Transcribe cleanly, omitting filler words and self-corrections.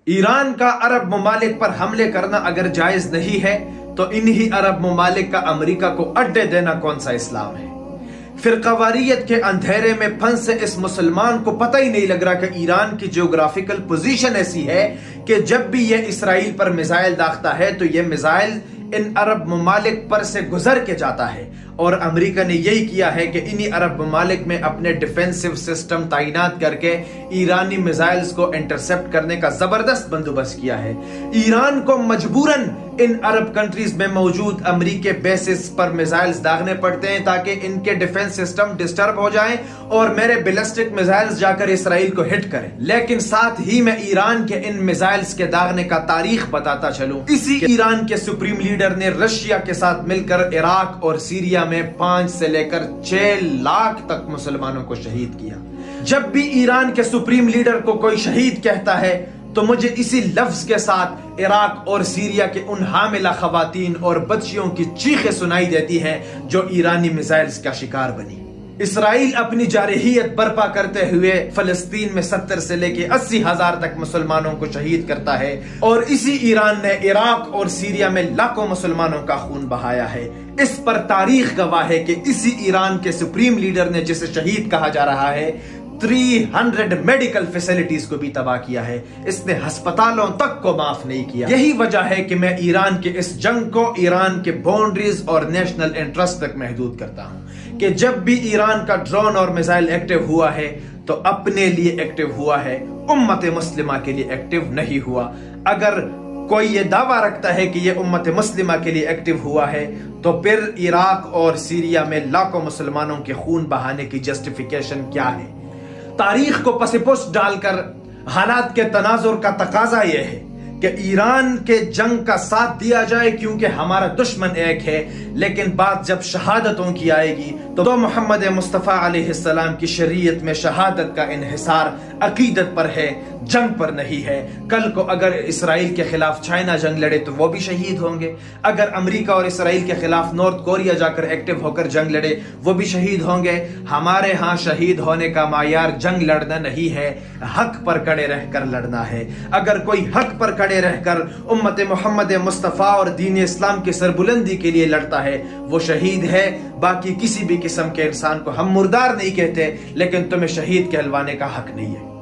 ایران کا عرب ممالک پر حملے کرنا اگر جائز نہیں ہے تو انہی عرب ممالک کا امریکہ کو اڈے دینا کون سا اسلام ہے؟ فرقہ واریت کے اندھیرے میں پھنسے اس مسلمان کو پتہ ہی نہیں لگ رہا کہ ایران کی جیوگرافیکل پوزیشن ایسی ہے کہ جب بھی یہ اسرائیل پر میزائل داغتا ہے تو یہ میزائل ان عرب ممالک پر سے گزر کے جاتا ہے، اور امریکہ نے یہی کیا ہے کہ انہی عرب ممالک میں اپنے ڈیفینسو سسٹم تعینات کر کے ایرانی میزائلز کو انٹرسپٹ کرنے کا زبردست بندوبست کیا ہے۔ ایران کو مجبوراً ان عرب کنٹریز میں موجود امریکی بیسز پر میزائلز داغنے پڑتے ہیں تاکہ ان کے ڈیفینس سسٹم ڈسٹرب ہو جائیں اور میرے بیلسٹک میزائلز جا کر اسرائیل کو ہٹ کریں۔ لیکن ساتھ ہی میں ایران کے ان میزائلز کے داغنے کا تاریخ بتاتا چلوں۔ اسی ایران کے سپریم لیڈر نے رشیا کے ساتھ مل کر عراق اور سیریا میں 5 سے لے کر 6 لاکھ تک مسلمانوں کو شہید کیا۔ جب بھی ایران کے سپریم لیڈر کو کوئی شہید کہتا ہے تو مجھے اسی لفظ کے ساتھ عراق اور سیریا کے ان حاملہ خواتین اور بچیوں کی چیخیں سنائی دیتی ہیں جو ایرانی میزائلز کا شکار بنی۔ اسرائیل اپنی جارحیت برپا کرتے ہوئے فلسطین میں 70 سے لے کے 80 ہزار تک مسلمانوں کو شہید کرتا ہے، اور اسی ایران نے عراق اور سیریا میں لاکھوں مسلمانوں کا خون بہایا ہے۔ اس پر تاریخ گواہ ہے کہ اسی ایران کے سپریم لیڈر نے، جسے شہید کہا جا رہا ہے، 300 میڈیکل فیسلٹیز کو بھی تباہ کیا ہے۔ اس نے ہسپتالوں تک کو معاف نہیں کیا۔ یہی وجہ ہے کہ میں ایران کے اس جنگ کو ایران کے باؤنڈریز اور نیشنل انٹرسٹ تک محدود کرتا ہوں کہ جب بھی ایران کا ڈرون اور میزائل ایکٹیو ہوا ہے تو اپنے لیے ایکٹیو ہوا ہے، امت مسلمہ کے لیے ایکٹیو نہیں ہوا۔ اگر کوئی یہ دعویٰ رکھتا ہے کہ یہ امت مسلمہ کے لیے ایکٹیو ہوا ہے تو پھر عراق اور سیریا میں لاکھوں مسلمانوں کے خون بہانے کی جسٹیفیکیشن کیا ہے؟ تاریخ کو پس پشت ڈال کر حالات کے تناظر کا تقاضا یہ ہے کہ ایران کے جنگ کا ساتھ دیا جائے کیونکہ ہمارا دشمن ایک ہے، لیکن بات جب شہادتوں کی آئے گی تو محمد مصطفیٰ علیہ السلام کی شریعت میں شہادت کا انحصار عقیدت پر ہے، جنگ پر نہیں ہے۔ کل کو اگر اسرائیل کے خلاف چائنا جنگ لڑے تو وہ بھی شہید ہوں گے، اگر امریکہ اور اسرائیل کے خلاف نارتھ کوریا جا کر ایکٹیو ہو کر جنگ لڑے وہ بھی شہید ہوں گے۔ ہمارے ہاں شہید ہونے کا معیار جنگ لڑنا نہیں ہے، حق پر کڑے رہ کر لڑنا ہے۔ اگر کوئی حق پر کڑے رہ کر امت محمد مصطفیٰ اور دین اسلام کی سربلندی کے لیے لڑتا ہے وہ شہید ہے۔ باقی کسی بھی قسم کے انسان کو ہم مردار نہیں کہتے، لیکن تمہیں شہید کہلوانے کا حق نہیں ہے۔